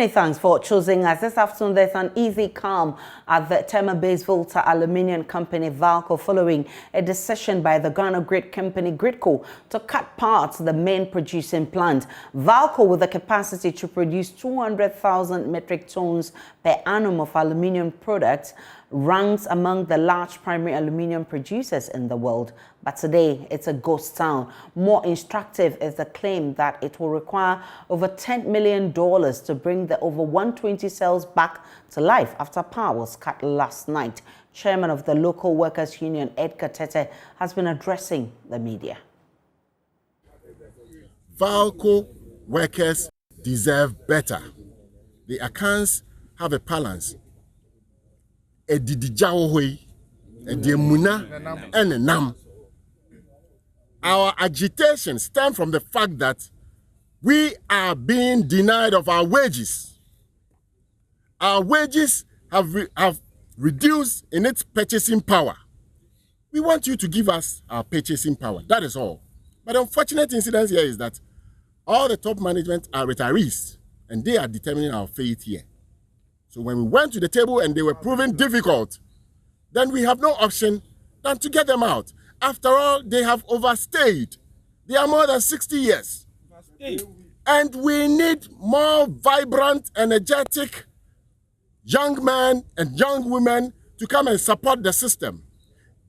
Many thanks for choosing us. This afternoon, there's an easy calm at the Tema-based Volta aluminium company Valco following a decision by the Ghana Grid company Gridco to cut parts of the main producing plant. Valco, with the capacity to produce 200,000 metric tons per annum of aluminium products, ranks among the large primary aluminium producers in the world. But today, it's a ghost town. More instructive is the claim that it will require over $10 million to bring the over 120 cells back to life after power was cut last night. Chairman of the Local Workers Union, Edgar Tete, has been addressing the media. Valco workers deserve better. The accounts have a balance. Our agitation stems from the fact that we are being denied of our wages. Our wages have reduced in its purchasing power. We want you to give us our purchasing power. That is all. But the unfortunate incident here is that all the top management are retirees, and they are determining our fate here. So when we went to the table and they were proving difficult, then we have no option than to get them out. After all, they have overstayed. They are more than 60 years. And we need more vibrant, energetic young men and young women to come and support the system.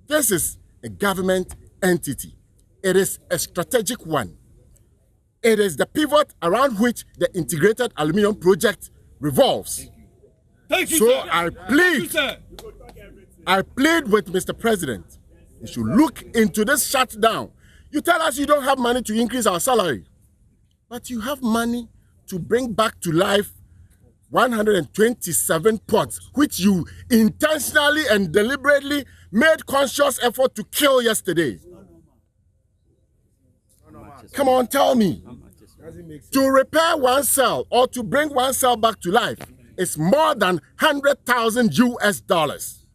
This is a government entity. It is a strategic one. It is the pivot around which the integrated aluminium project revolves. Thank you, so sir. I plead with Mr. President. You should look into this shutdown. You tell us you don't have money to increase our salary, but you have money to bring back to life 127 pots, which you intentionally and deliberately made conscious effort to kill yesterday. Come on, tell me. To repair one cell or to bring one cell back to life is more than 100,000 US dollars.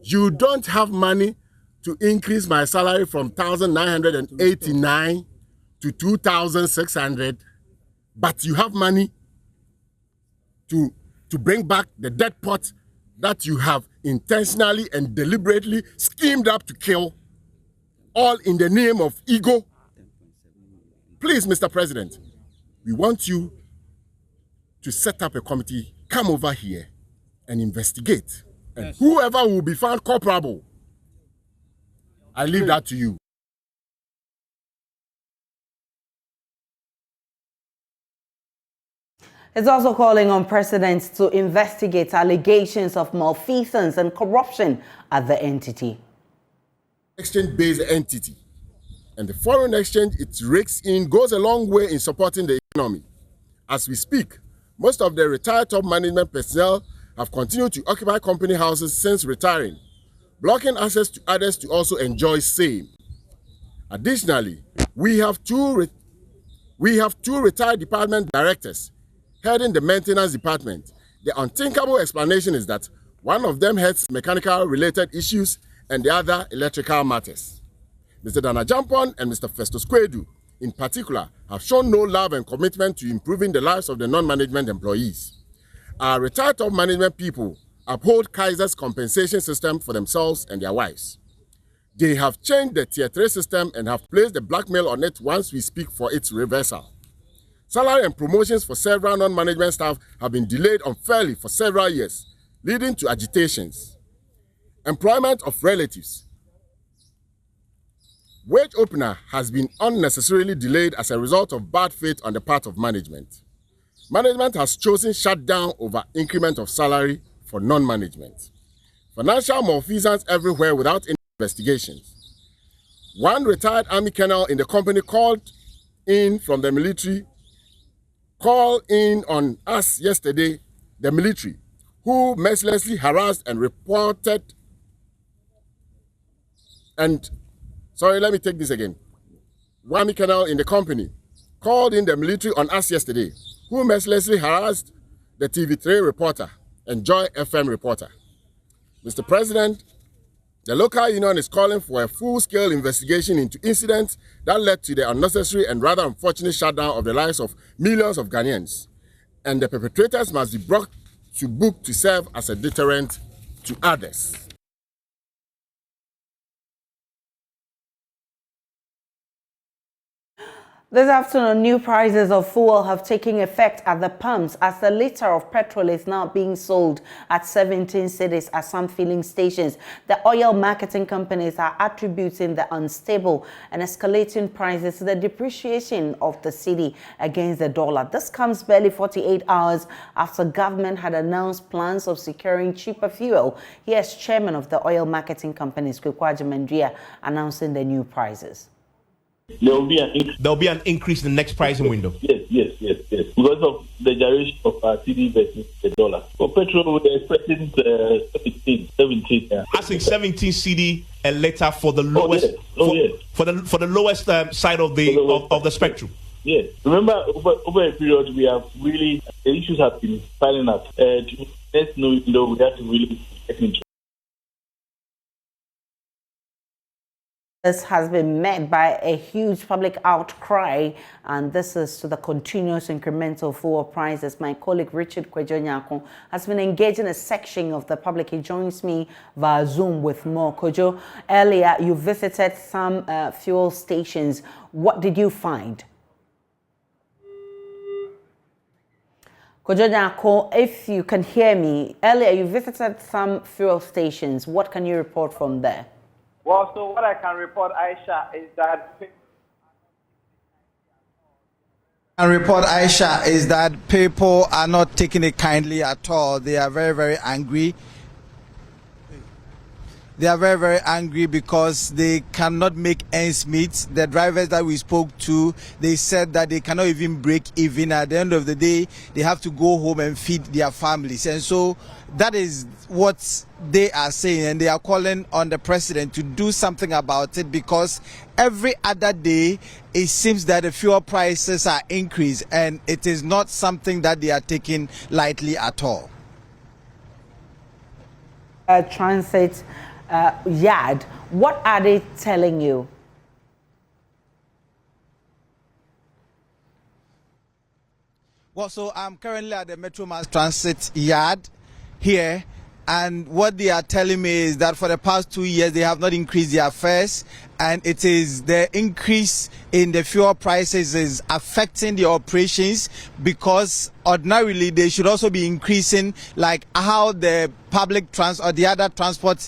You don't have money to increase my salary from 1,989 to 2,600, but you have money to bring back the dead pot that you have intentionally and deliberately schemed up to kill, all in the name of ego. Please, Mr. President, we want you to set up a committee, come over here and investigate. And whoever will be found culpable, I leave that to you. It's also calling on presidents to investigate allegations of malfeasance and corruption at the entity. Exchange-based entity. And the foreign exchange it rakes in goes a long way in supporting the economy. As we speak, most of the retired top management personnel have continued to occupy company houses since retiring, blocking access to others to also enjoy same. Additionally, we have two retired department directors heading the maintenance department. The unthinkable explanation is that one of them heads mechanical related issues and the other electrical matters. Mr. Dana Jampon and Mr. Festus Kwedu, in particular, have shown no love and commitment to improving the lives of the non-management employees. Our retired top management people uphold Kaiser's compensation system for themselves and their wives. They have changed the Tier 3 system and have placed the blackmail on it once we speak for its reversal. Salary and promotions for several non-management staff have been delayed unfairly for several years, leading to agitations. Employment of relatives. Wage opener has been unnecessarily delayed as a result of bad faith on the part of management. Management has chosen shutdown over increment of salary for non-management. Financial malfeasance everywhere without any investigations. One retired army colonel in the company called in from the military, called in on us yesterday, the military, who mercilessly harassed and reported let me take this again. One army colonel in the company called in the military on us yesterday, who mercilessly harassed the TV3 reporter and Joy FM reporter. Mr. President, The local union is calling for a full-scale investigation into incidents that led to the unnecessary and rather unfortunate shutdown of the lives of millions of Ghanaians. And the perpetrators must be brought to book to serve as a deterrent to others. This afternoon, new prices of fuel have taken effect at the pumps as the litre of petrol is now being sold at 17 cedis at some filling stations. The oil marketing companies are attributing the unstable and escalating prices to the depreciation of the cedi against the dollar. This comes barely 48 hours after government had announced plans of securing cheaper fuel. Here's chairman of the oil marketing companies, Midday, announcing the new prices. There will be an increase in the next pricing window. Yes. Because of the gyration of our cedi versus the dollar. For petrol, we're expecting 17. Yeah. I think 17 cedi a litre for the lowest. For the lowest side of the spectrum. Yes. Remember, over a period, we have really the issues have been piling up. Let's know we have to really get into. This has been met by a huge public outcry, and this is to the continuous incremental fuel prices. My colleague Richard Kwejo has been engaging a section of the public. He joins me via Zoom with more. Kwejo, earlier you visited some fuel stations. What did you find? Kwejo, if you can hear me, earlier you visited some fuel stations. What can you report from there? Well, so what I can report, Aisha, is that people are not taking it kindly at all. They are very, very angry. They are very, very angry because they cannot make ends meet. The drivers that we spoke to, they said that they cannot even break even. At the end of the day, they have to go home and feed their families. And so that is what they are saying. And they are calling on the president to do something about it, because every other day, it seems that the fuel prices are increased, and it is not something that they are taking lightly at all. Transit yard, what are they telling you? Well, so I'm currently at the Metro Mass Transit yard here, and what they are telling me is that for the past 2 years they have not increased their fares, and it is the increase in the fuel prices is affecting the operations, because ordinarily they should also be increasing like how the public transport or the other transport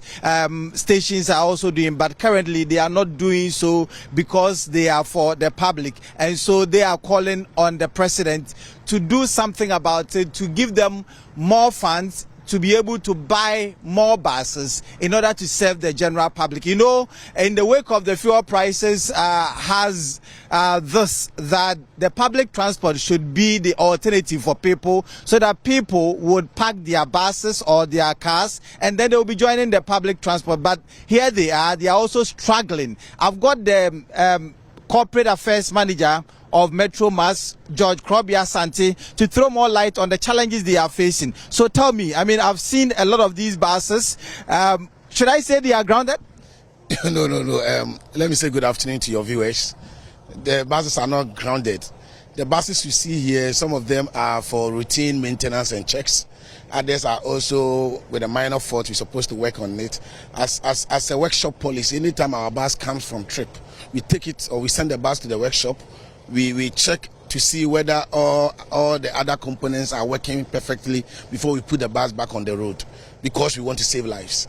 stations are also doing, but currently they are not doing so because they are for the public. And so they are calling on the president to do something about it, to give them more funds to be able to buy more buses in order to serve the general public. You know, in the wake of the fuel prices has this, that the public transport should be the alternative for people, so that people would park their buses or their cars and then they will be joining the public transport. But here they are also struggling. I've got the corporate affairs manager of Metro Mass, George Krobia Santi, to throw more light on the challenges they are facing. So tell me, I mean, I've seen a lot of these buses. Should I say they are grounded? No. Let me say good afternoon to your viewers. The buses are not grounded. The buses you see here, some of them are for routine maintenance and checks. Others are also with a minor fault. We're supposed to work on it. As a workshop policy, anytime our bus comes from trip, we take it or we send the bus to the workshop. We check to see whether all the other components are working perfectly before we put the bus back on the road, because we want to save lives.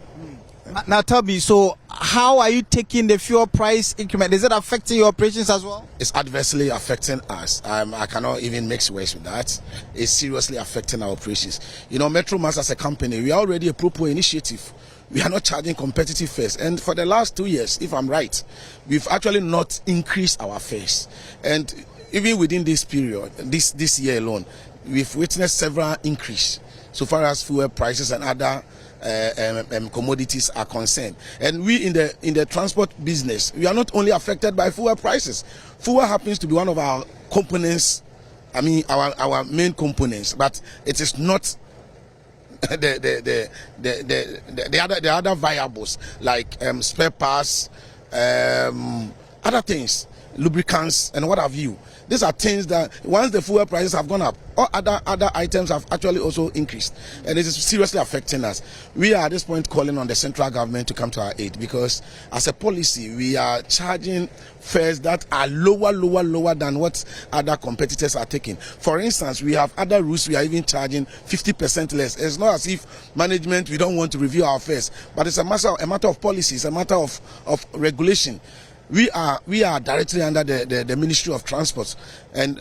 Now tell me, so how are you taking the fuel price increment? Is it affecting your operations as well? It's adversely affecting us. I cannot even mix words with that. It's seriously affecting our operations. You know, Metro Mass as a company, we are already a proper initiative. We are not charging competitive fares, and for the last 2 years, if I'm right, we've actually not increased our fares. And even within this period, this year alone, we've witnessed several increase so far as fuel prices and other commodities are concerned. And we in the transport business, we are not only affected by fuel prices. Fuel happens to be one of our components, I mean our main components, but it is not the other variables like spare parts, other things, lubricants, and what have you. These are things that once the fuel prices have gone up, all other items have actually also increased, and it is seriously affecting us. We are at this point calling on the central government to come to our aid, because as a policy we are charging fares that are lower than what other competitors are taking. For instance, we have other routes we are even charging 50% less. It's not as if management we don't want to review our fares, but it's a matter of policy, it's a matter of regulation. We are directly under the Ministry of Transport, and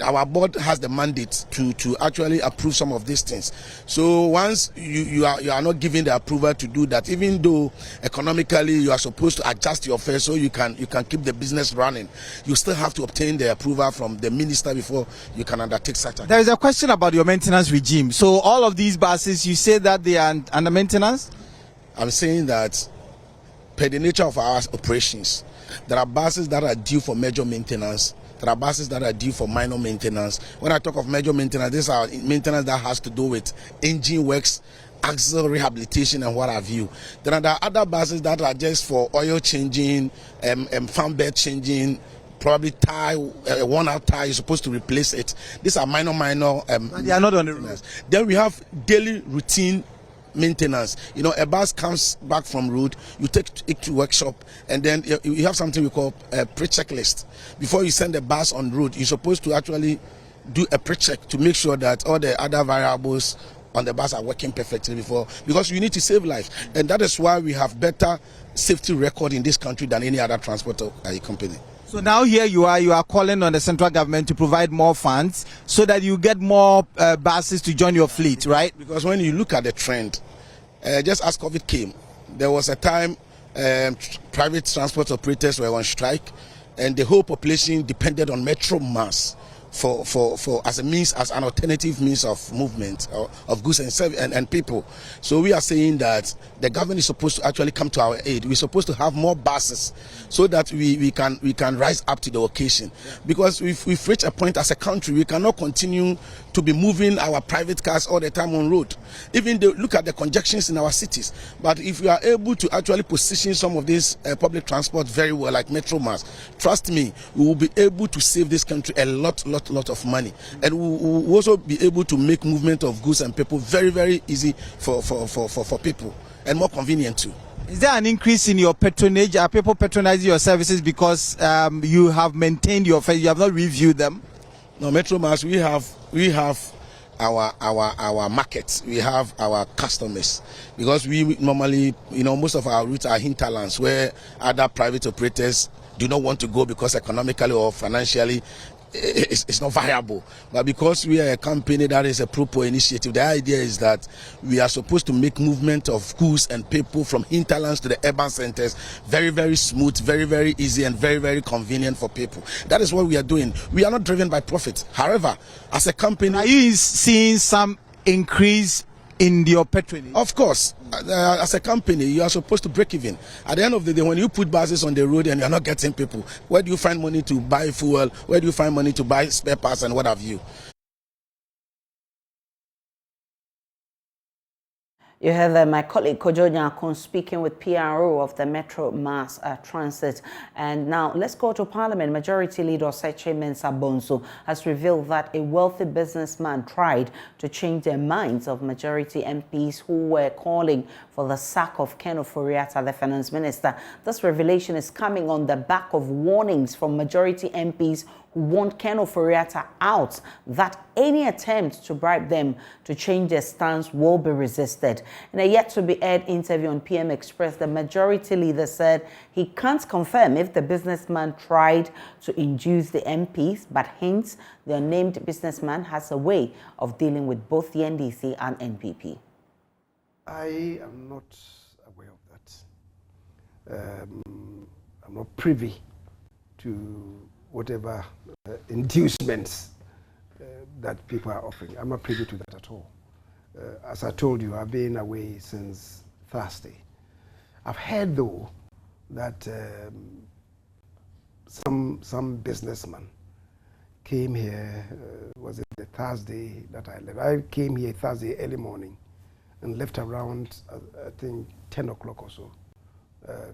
our board has the mandate to actually approve some of these things. So once you are not given the approval to do that, even though economically you are supposed to adjust your fare so you can keep the business running, you still have to obtain the approval from the minister before you can undertake such a. There is a question about your maintenance regime. So all of these buses, you say that they are under maintenance? I'm saying that per the nature of our operations, there are buses that are due for major maintenance. There are buses that are due for minor maintenance. When I talk of major maintenance, these are maintenance that has to do with engine works, axle rehabilitation, and what have you. Then there are other buses that are just for oil changing, fan bed changing, probably tire, worn-out tire, you're supposed to replace it. These are minor. They are not on the road. Then we have daily routine maintenance. You know, a bus comes back from road, you take it to workshop, and then you have something we call a pre-checklist. Before you send the bus on road, you're supposed to actually do a pre-check to make sure that all the other variables on the bus are working perfectly before, because you need to save lives, and that is why we have better safety record in this country than any other transport company. So now here you are calling on the central government to provide more funds so that you get more buses to join your fleet, right? Because when you look at the trend, just as COVID came, there was a time private transport operators were on strike, and the whole population depended on Metro Mass for as an alternative means of movement of goods and people. So we are saying that the government is supposed to actually come to our aid. We're supposed to have more buses so that we can rise up to the occasion. Because we've reached a point as a country, we cannot continue to be moving our private cars all the time on road. Even look at the congestions in our cities. But if we are able to actually position some of this public transport very well, like Metro Mass, trust me, we will be able to save this country a lot of money, and we will also be able to make movement of goods and people very easy for people, and more convenient too. Is there an increase in your patronage? Are people patronizing your services because you have maintained your fare, you have not reviewed them? No, Metro Mass, we have our markets, we have our customers, because we normally, most of our routes are hinterlands where other private operators do not want to go because economically or financially it's not viable. But because we are a company that is a pro-poor initiative, the idea is that we are supposed to make movement of goods and people from hinterlands to the urban centers very smooth, very easy, and very convenient for people. That is what we are doing. We are not driven by profit. However, as a company, are you seeing some increase in your patronage? Of course. As a company, you are supposed to break even. At the end of the day, when you put buses on the road and you are not getting people, where do you find money to buy fuel? Where do you find money to buy spare parts and what have you? You heard my colleague Kojo Nyakon speaking with PRO of the Metro Mass Transit. And now let's go to Parliament. Majority Leader Oseche Mensah Bonsu has revealed that a wealthy businessman tried to change the minds of majority MPs who were calling for the sack of Ken Ofori-Atta, the finance minister. This revelation is coming on the back of warnings from majority MPs who want Ken Ofori-Atta out, that any attempt to bribe them to change their stance will be resisted. In a yet-to-be-aired interview on PM Express, the majority leader said he can't confirm if the businessman tried to induce the MPs, but hints the unnamed businessman has a way of dealing with both the NDC and NPP. I am not aware of that. I'm not privy to whatever inducements that people are offering. I'm not privy to that at all. As I told you, I've been away since Thursday. I've heard, though, that some businessman came here, was it the Thursday that I left? I came here Thursday early morning and left around, I think, 10 o'clock or so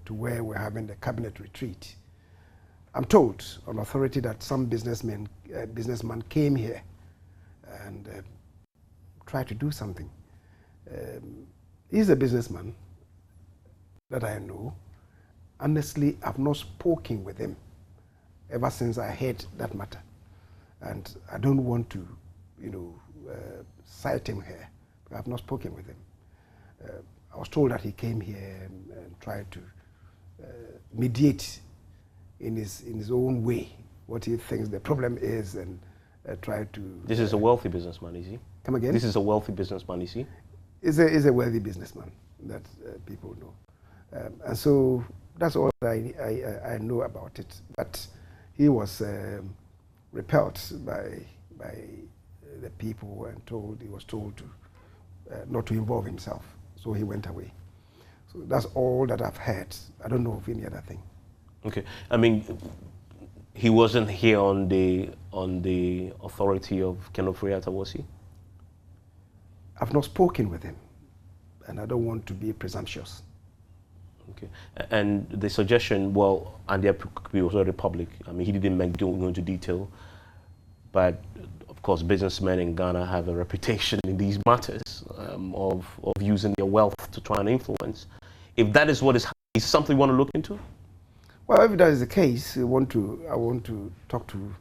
to where we're having the cabinet retreat. I'm told on authority that some businessman came here and tried to do something. He's a businessman that I know. Honestly, I've not spoken with him ever since I heard that matter. And I don't want to, cite him here. I've not spoken with him. I was told that he came here and tried to mediate in his own way what he thinks the problem is and try to... This is a wealthy businessman, is he? Come again? This is a wealthy businessman, is he? Is a wealthy businessman that people know. And so that's all I know about it. But he was repelled by the people and he was told to not to involve himself. So he went away. So that's all that I've heard. I don't know of any other thing. Okay. I mean, he wasn't here on the authority of Kenneth Friata, was he? I've not spoken with him, and I don't want to be presumptuous. Okay. And the suggestion, well, and there could be also the public. I mean, he didn't go into detail, but of course, businessmen in Ghana have a reputation in these matters of using their wealth to try and influence. If that is what is something you want to look into? Well, if that is the case, I want to talk to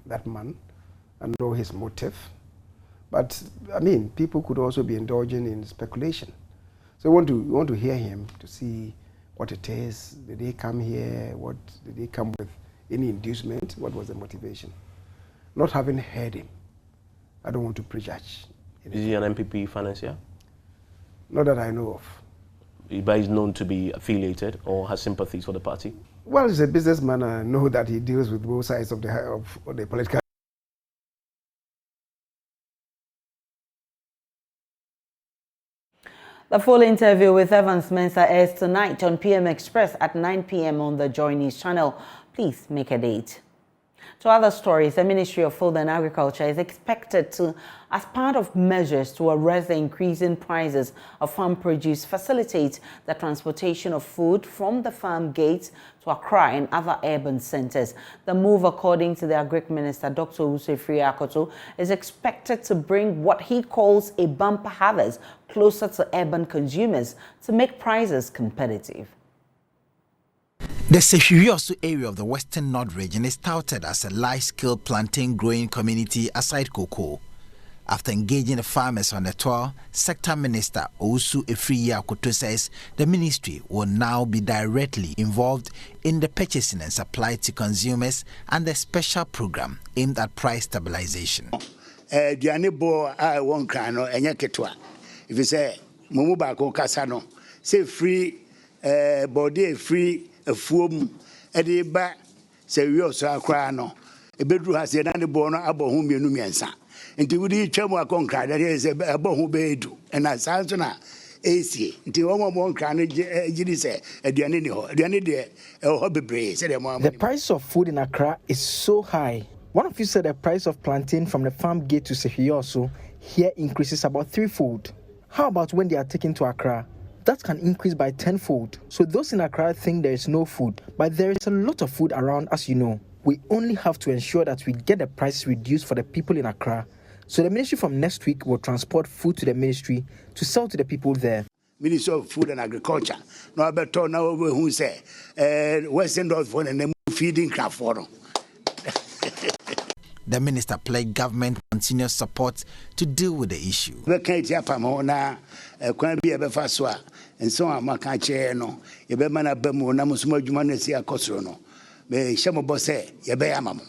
that man and know his motive. But I mean, people could also be indulging in speculation. So we want to hear him to see what it is. Did they come here? What did they come with? Any inducement? What was the motivation? Not having heard him, I don't want to prejudge. Is he an MPP financier? Not that I know of. But he's known to be affiliated or has sympathies for the party? Well, he's a businessman. I know that he deals with both sides of the political. The full interview with Evans Mensah airs tonight on PM Express at 9 p.m. on the JoyNews channel. Please make a date. To other stories, the Ministry of Food and Agriculture is expected to, as part of measures to arrest the increasing prices of farm produce, facilitate the transportation of food from the farm gates to Accra and other urban centers. The move, according to the Agric Minister, Dr. Usefri, is expected to bring what he calls a bumper harvest closer to urban consumers to make prices competitive. The Seshirioso area of the Western North region is touted as a large-scale plantain growing community aside cocoa. After engaging the farmers on the tour, Sector Minister Owusu Efriyi says the ministry will now be directly involved in the purchasing and supply to consumers and the special program aimed at price stabilization. If you say, Mumubako Kasano, say free, body free. A foam, a day back, say we also cry no. A bedroom has an animal about whom you know answer. Until we chemo conquer that is about who bedu, and as Santana AC, until one can say, a Dianini, a hobby brace. The price of food in Accra is so high. One of you said the price of plantain from the farm gate to Sehioso here increases about threefold. How about when they are taken to Accra? That can increase by tenfold. So those in Accra think there is no food, but there is a lot of food around, as you know. We only have to ensure that we get the price reduced for the people in Accra. So the ministry from next week will transport food to the ministry to sell to the people there. Ministry of Food and Agriculture. No, I better now who say, Western North for the feeding craft for them. The minister pledged government continuous support to deal with the issue. And so I'm a catcher, no. You be man a bemo, Namusmo Jumanesia Cosrono. May Shamobose, Yabeamam.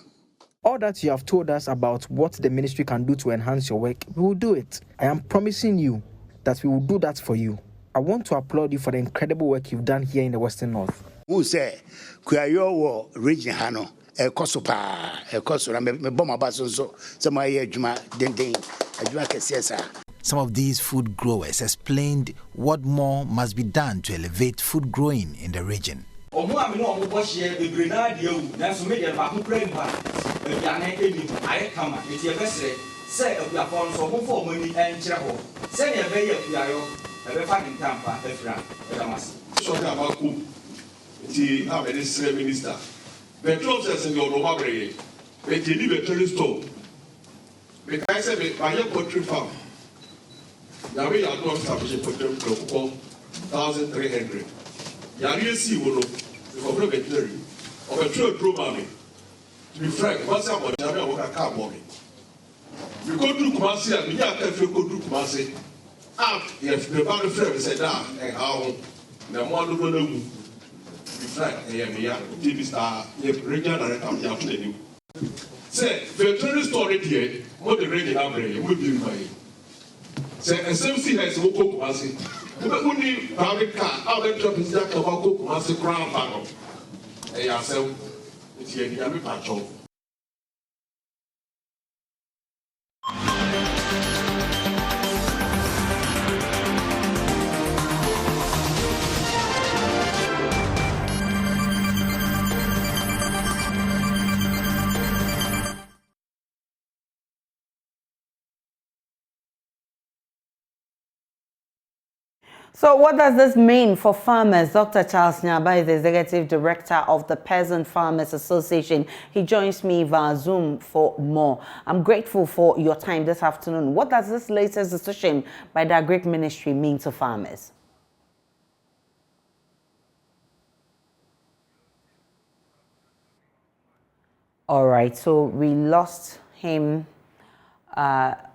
All that you have told us about what the ministry can do to enhance your work, we will do it. I am promising you that we will do that for you. I want to applaud you for the incredible work you've done here in the Western North. Who say, Kuayo region Hano? A Kosora, me bomba basso, some idea, Juma, Dending, a Juma. Some of these food growers explained what more must be done to elevate food growing in the region. I come, it's your best say of your phone so before money and travel. Send a bay of Yayo, a refining Tampa, a friend, so about cool. It's how many minister. Petrol says in your robbery, but you leave a tourist store. Because I said, by your poultry farm, Yahweh, I don't establish a poultry farm, 1,300. Yahweh, see, will for veterinary or a true money. To be frank, once I'm on Yahweh, I will come money. You go to Kumasi and you have to go to Kumasi. If the body friend said, and how the one who know be frank, I am here, TV star, the regional director of Yahweh. Say, veterinary story here, what the radio number will be my. Say, and some thing has to go Kumasi. But only private car, our job is that about Kumasi Crown Panel. And yourself, it's here, you have a patch of. So what does this mean for farmers? Dr. Charles Nyaba is the Executive Director of the Peasant Farmers Association. He joins me via Zoom for more. I'm grateful for your time this afternoon. What does this latest decision by the Agric Ministry mean to farmers? All right, so we lost him.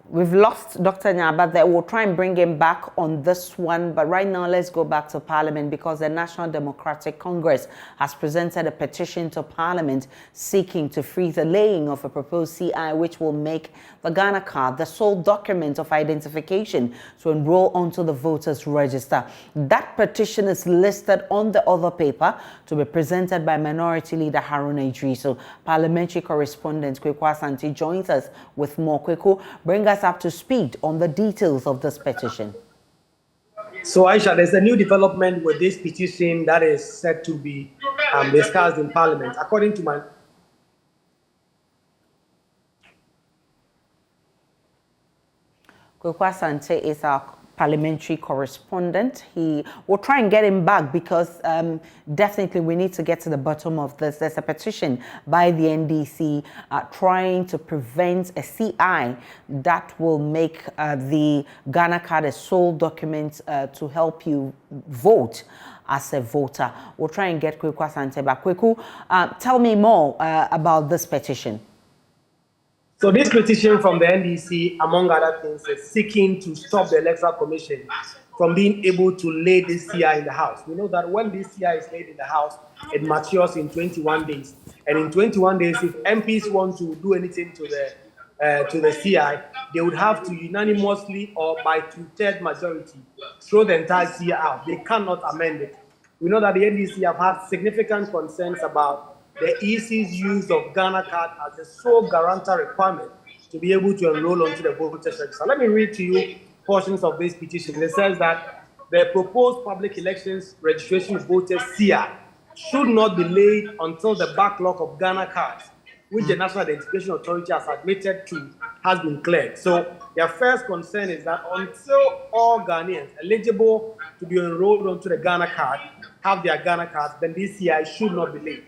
We've lost Dr. Nyaba there. We'll try and bring him back on this one. But right now, let's go back to Parliament because the National Democratic Congress has presented a petition to Parliament seeking to freeze the laying of a proposed CI which will make the Ghana card the sole document of identification to enroll onto the voters register. That petition is listed on the other paper to be presented by Minority Leader Haruna Idrisu. Parliamentary correspondent Kweku Asante joins us with more. Kweku, bring us up to speed on the details of this petition. So, Aisha, there's a new development with this petition that is set to be discussed in Parliament. According to my... Kweku Asante is our parliamentary correspondent. He will try and get him back because definitely we need to get to the bottom of this. There's a petition by the NDC trying to prevent a CI that will make the Ghana card a sole document to help you vote as a voter. We'll try and get Kweku Asante back. Kweku, tell me more about this petition. So this petition from the NDC, among other things, is seeking to stop the Electoral Commission from being able to lay this CI in the House. We know that when this CI is laid in the House, it matures in 21 days. And in 21 days, if MPs want to do anything to the CI, they would have to unanimously or by two-thirds majority throw the entire CI out. They cannot amend it. We know that the NDC have had significant concerns about the EC's use of Ghana card as a sole guarantor requirement to be able to enroll onto the voters register. Let me read to you portions of this petition. It says that the proposed public elections registration voters CI should not be laid until the backlog of Ghana cards, which the National Identification Authority has admitted to, has been cleared. So their first concern is that until all Ghanaians eligible to be enrolled onto the Ghana card have their Ghana cards, then this CI should not be laid.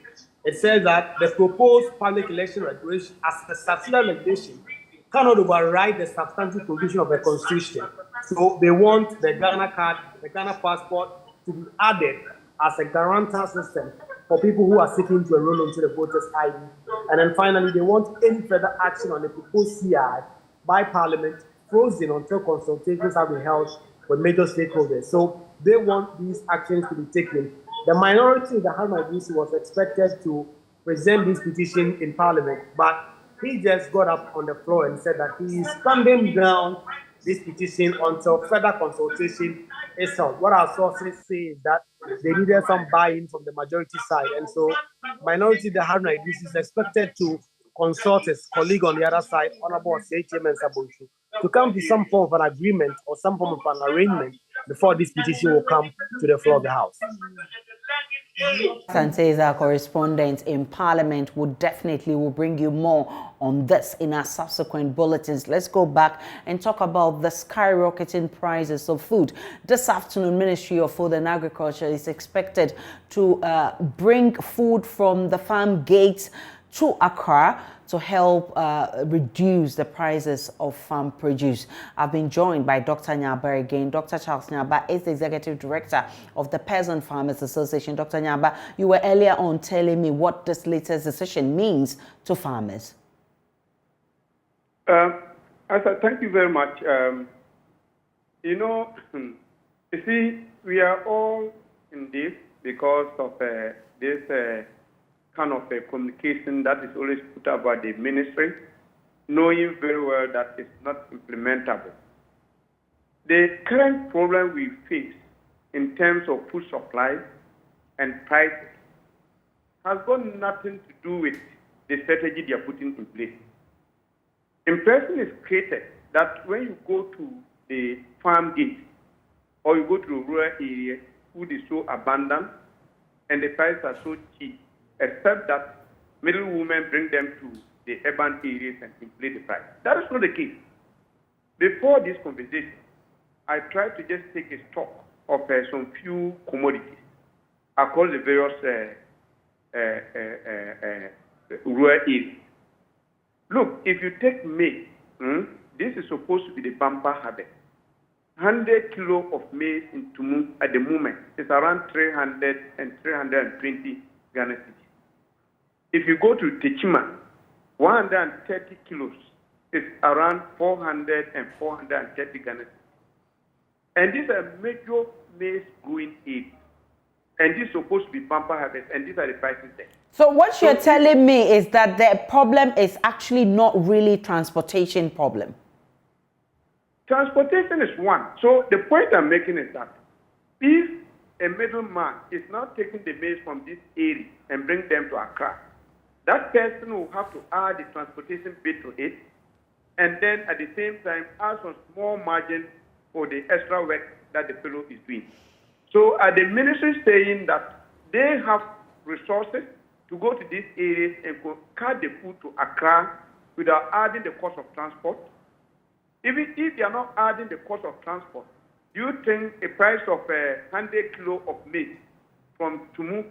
It says that the proposed public election regulation as a subsidiary legislation cannot override the substantive provision of the Constitution. So they want the Ghana card, the Ghana passport to be added as a guarantor system for people who are seeking to enroll into the voters' ID. And then finally, they want any further action on the proposed CI by Parliament frozen until consultations have been held with major stakeholders. So they want these actions to be taken. The minority, the Haruna Idrisu, was expected to present this petition in Parliament, but he just got up on the floor and said that he is standing down this petition until further consultation is held. What our sources say is that they needed some buy-in from the majority side, and so minority, the Haruna Idrisu, is expected to consult his colleague on the other side, Honorable Sechieme Nsabonshu, to come to some form of an agreement or some form of an arrangement before this petition will come to the floor of the House. And says our correspondent in Parliament will bring you more on this in our subsequent bulletins. Let's go back and talk about the skyrocketing prices of food. This afternoon, Ministry of Food and Agriculture is expected to bring food from the farm gates to Accra to help reduce the prices of farm produce. I've been joined by Dr. Nyaba again. Dr. Charles Nyaba is the Executive Director of the Peasant Farmers Association. Dr. Nyaba, you were earlier on telling me what this latest decision means to farmers. Aisha, thank you very much. You see, we are all in this because of this kind of a communication that is always put out by the ministry, knowing very well that it's not implementable. The current problem we face in terms of food supply and prices has got nothing to do with the strategy they are putting in place. Impression is created that when you go to the farm gate or you go to the rural area, food is so abundant and the prices are so cheap, except that middle women bring them to the urban areas and inflate the price. That is not the case. Before this conversation, I tried to just take a stock of some few commodities across the various rural areas. Look, if you take maize, this is supposed to be the bumper harvest. 100 kilo of maize in Tumu at the moment is around 300 and 320 Ghana cedis. If you go to Techima, 130 kilos is around 400 and 430 Ghana cedis. And these are major maize growing areas. And this is supposed to be bumper harvest, and these are the prices there. So what you're telling me is that the problem is actually not really transportation problem. Transportation is one. So the point I'm making is that if a middleman is not taking the maize from this area and bring them to Accra, that person will have to add the transportation bit to it, and then at the same time add some small margin for the extra work that the fellow is doing. So the ministry saying that they have resources to go to these areas and cut the food to Accra without adding the cost of transport. Even if they are not adding the cost of transport, do you think a price of 100 kilo of maize from Tumu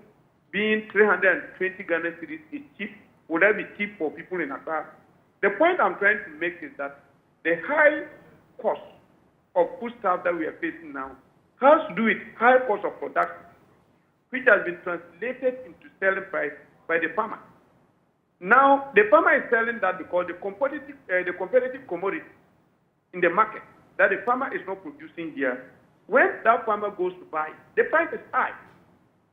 being 320 Ghana cedis is cheap? Would that be cheap for people in Accra? The point I'm trying to make is that the high cost of foodstuff that we are facing now has to do with high cost of production, which has been translated into selling price by the farmer. Now, the farmer is selling that because the competitive commodity in the market that the farmer is not producing here, when that farmer goes to buy, the price is high.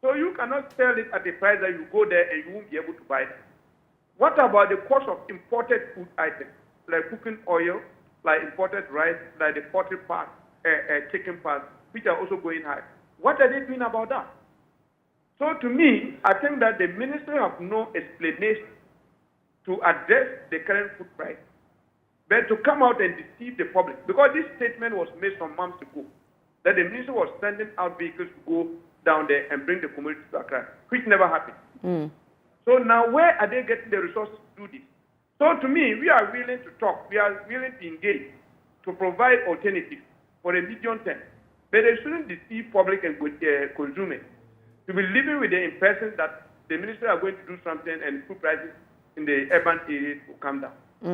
So you cannot sell it at the price that you go there and you won't be able to buy it. What about the cost of imported food items, like cooking oil, like imported rice, like the poultry parts, chicken parts, which are also going high? What are they doing about that? So to me, I think that the ministry have no explanation to address the current food price, but to come out and deceive the public. Because this statement was made some months ago, that the ministry was sending out vehicles to go down there and bring the commodities to Accra, which never happened. So now where are they getting the resources to do this? So to me, we are willing to talk. We are willing to engage, to provide alternatives for the medium term. But they shouldn't deceive public and consumers to be living with the impression that the ministry are going to do something and food prices in the urban areas will come down.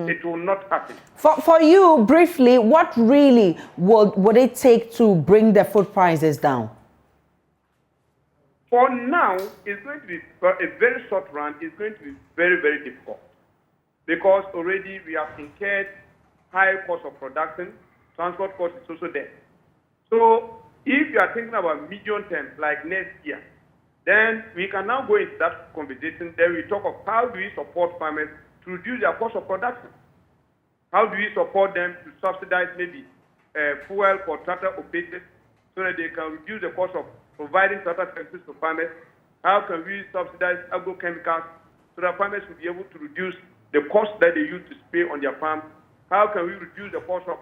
It will not happen. For you, briefly, what really would it take to bring the food prices down? For now, it's going to be a very short run. It's going to be very, very difficult because already we have incurred high cost of production. Transport cost is also there. So if you are thinking about medium term, like next year, then we can now go into that conversation. Then we talk of how do we support farmers to reduce their cost of production? How do we support them to subsidize maybe fuel for tractor operators so that they can reduce the cost of providing tractor services to farmers? How can we subsidize agrochemicals so that farmers will be able to reduce the cost that they use to spray on their farm? How can we reduce the cost of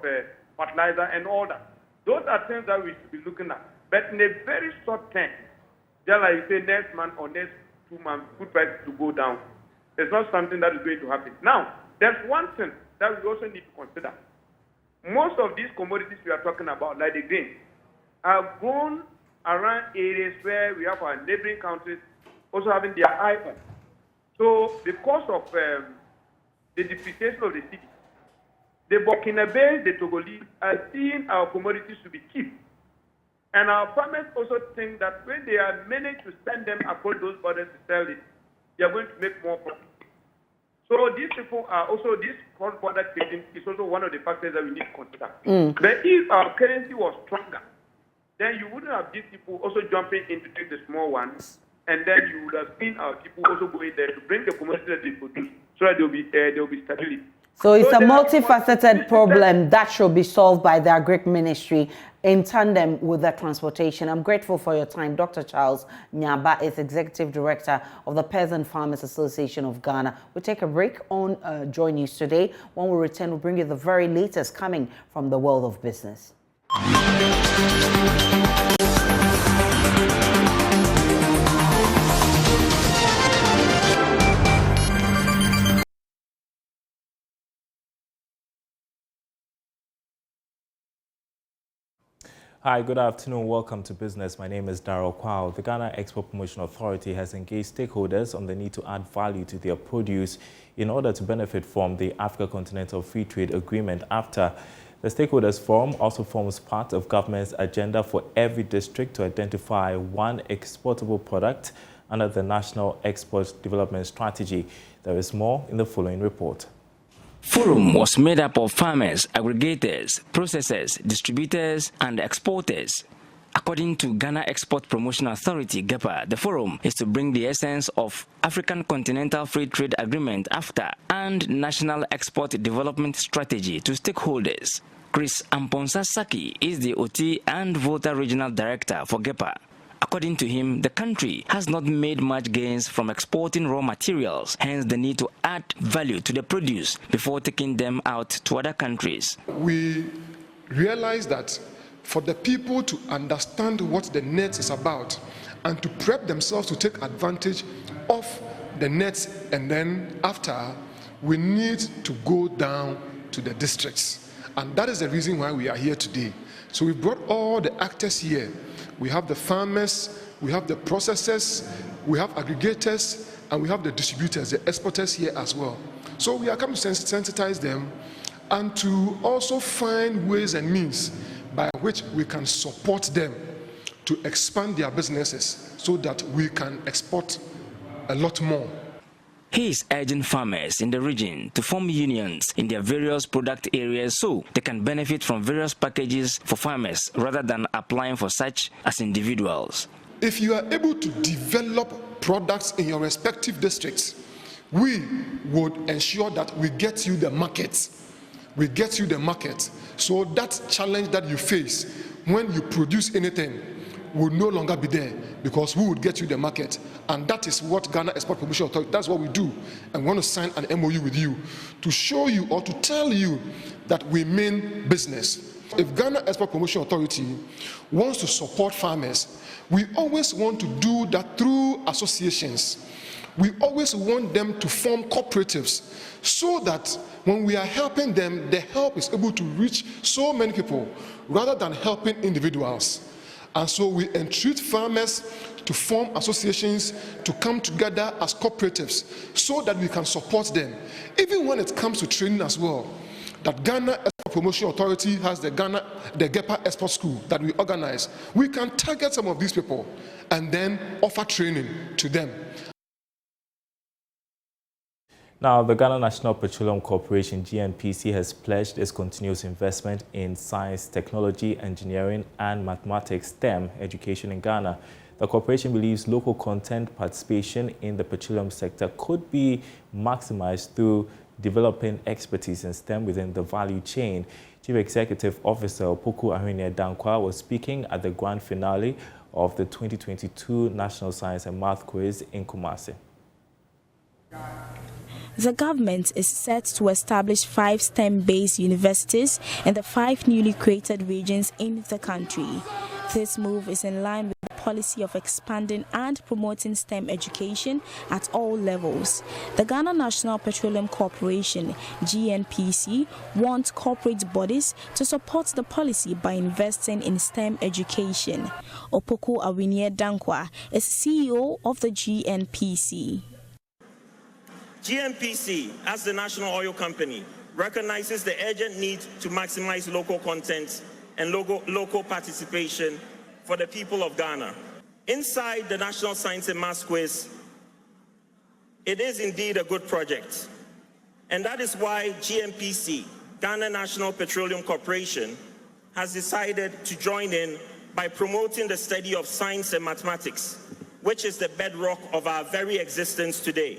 fertilizer and all that? Those are things that we should be looking at. But in a very short term, Just like you say, next month or next 2 months, food prices to go down. It's not something that is going to happen. Now, there's one thing that we also need to consider. Most of these commodities we are talking about, like the grain, are grown around areas where we have our neighboring countries also having their eye on. So, because of the depreciation of the city, the Burkinabés, the Togolese are seeing our commodities to be cheap. And our farmers also think that when they are managed to send them across those borders to sell it, they are going to make more profit. So these people are also, this cross-border trading is also one of the factors that we need to consider. But if our currency was stronger, then you wouldn't have these people also jumping in to take the small ones, and then you would have seen our people also going there to bring the commodities that they produce, so that there will be stability. So it's a multifaceted problem that should be solved by the Agric Ministry in tandem with the transportation. I'm grateful for your time. Dr. Charles Nyaba is Executive Director of the Peasant Farmers Association of Ghana. We'll take a break on Joy News today. When we return, we'll bring you the very latest coming from the world of business. Hi, good afternoon. Welcome to Business. My name is Darryl Kwao. The Ghana Export Promotion Authority has engaged stakeholders on the need to add value to their produce in order to benefit from the Africa Continental Free Trade Agreement after. The Stakeholders Forum also forms part of government's agenda for every district to identify one exportable product under the National Export Development Strategy. There is more in the following report. Forum was made up of farmers, aggregators, processors, distributors, and exporters. According to Ghana Export Promotion Authority, GEPA, the forum is to bring the essence of African Continental Free Trade Agreement AFTA and National Export Development Strategy to stakeholders. Chris Amponsa Saki is the OT and Volta Regional Director for GEPA. According to him, the country has not made much gains from exporting raw materials, hence the need to add value to the produce before taking them out to other countries. We realize that for the people to understand what the net is about and to prep themselves to take advantage of the net, and then after, we need to go down to the districts. And that is the reason why we are here today. So we brought all the actors here. We have the farmers, we have the processors, we have aggregators, and we have the distributors, the exporters here as well. So we are coming to sensitize them and to also find ways and means by which we can support them to expand their businesses so that we can export a lot more. He is urging farmers in the region to form unions in their various product areas so they can benefit from various packages for farmers rather than applying for such as individuals. If you are able to develop products in your respective districts, we would ensure that we get you the market. We get you the market. So that challenge that you face when you produce anything will no longer be there because we would get you the market. And that is what Ghana Export Promotion Authority, that's what we do. And we want to sign an MOU with you to show you or to tell you that we mean business. If Ghana Export Promotion Authority wants to support farmers, we always want to do that through associations. We always want them to form cooperatives so that when we are helping them, the help is able to reach so many people rather than helping individuals. And so we entreat farmers to form associations, to come together as cooperatives so that we can support them. Even when it comes to training as well, that Ghana Export Promotion Authority has the GEPA Export School that we organize. We can target some of these people and then offer training to them. Now, the Ghana National Petroleum Corporation, GNPC, has pledged its continuous investment in science, technology, engineering, and mathematics STEM education in Ghana. The corporation believes local content participation in the petroleum sector could be maximized through developing expertise in STEM within the value chain. Chief Executive Officer Opoku Ahwene Dankwa was speaking at the grand finale of the 2022 National Science and Math Quiz in Kumasi. The government is set to establish 5 STEM-based universities in the 5 newly created regions in the country. This move is in line with the policy of expanding and promoting STEM education at all levels. The Ghana National Petroleum Corporation, GNPC, wants corporate bodies to support the policy by investing in STEM education. Opoku Awinie Dankwa is CEO of the GNPC. GNPC, as the national oil company, recognizes the urgent need to maximize local content and local participation for the people of Ghana. Inside the National Science and Maths Quiz, it is indeed a good project. And that is why GNPC, Ghana National Petroleum Corporation, has decided to join in by promoting the study of science and mathematics, which is the bedrock of our very existence today.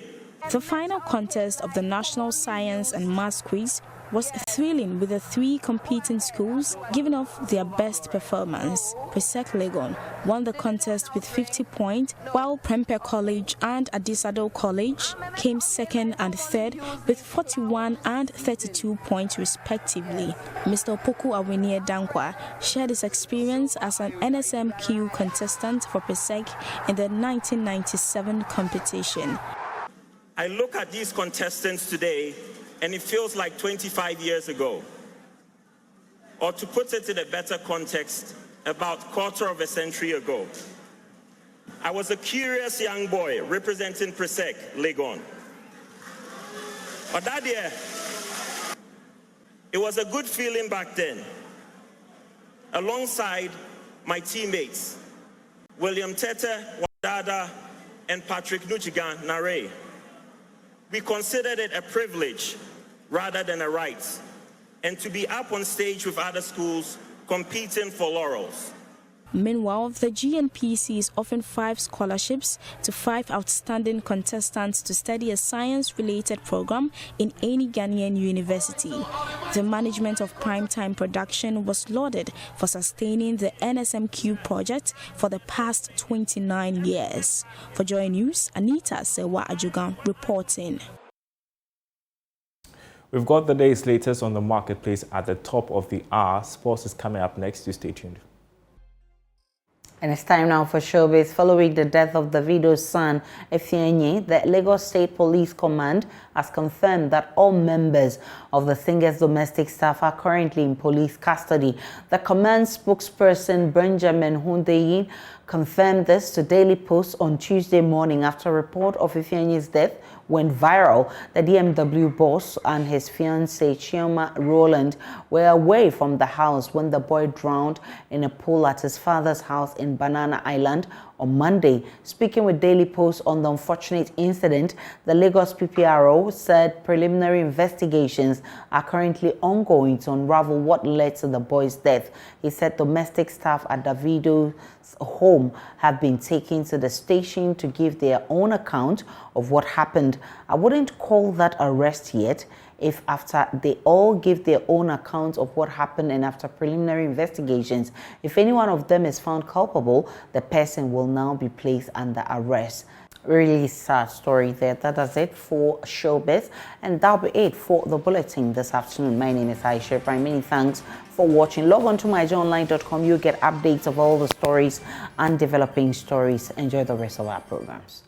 The final contest of the National Science and Maths Quiz was thrilling, with the 3 competing schools giving off their best performance. Presec Legon won the contest with 50 points, while Prempeh College and Adisado College came second and third with 41 and 32 points respectively. Mr. Opoku Awinie Dankwa shared his experience as an NSMQ contestant for Presec in the 1997 competition. I look at these contestants today and it feels like 25 years ago. Or to put it in a better context, about a quarter of a century ago. I was a curious young boy representing Presec, Legon. But that year, it was a good feeling back then. Alongside my teammates, William Tete, Wadada, and Patrick Nuchigan Nare. We considered it a privilege rather than a right, and to be up on stage with other schools competing for laurels. Meanwhile, the GNPC is offering 5 scholarships to 5 outstanding contestants to study a science-related program in any Ghanaian university. The management of Primetime Production was lauded for sustaining the NSMQ project for the past 29 years. For JoyNews, Anita Sewa Ajugan reporting. We've got the day's latest on the marketplace at the top of the hour. Sports is coming up next. You stay tuned. And it's time now for Showbiz. Following the death of Davido's son, Effienyi, the Lagos State Police Command has confirmed that all members of the singer's domestic staff are currently in police custody. The command spokesperson, Benjamin Hundeyin, confirmed this to Daily Post on Tuesday morning after a report of Effienyi's death went viral. The DMW boss and his fiancée, Chioma Rowland, were away from the house when the boy drowned in a pool at his father's house in Banana Island on Monday. Speaking with Daily Post on the unfortunate incident, the Lagos PPRO said preliminary investigations are currently ongoing to unravel what led to the boy's death. He said domestic staff at Davido's home have been taken to the station to give their own account of what happened. I wouldn't call that arrest yet. If after they all give their own account of what happened and after preliminary investigations, if any one of them is found culpable, the person will now be placed under arrest. Really sad story there. That is it for Showbiz, and that'll be it for the bulletin this afternoon. My name is Aisha Ibrahim. Many thanks for watching. Log on to myjoyonline.com. You'll get updates of all the stories and developing stories. Enjoy the rest of our programs.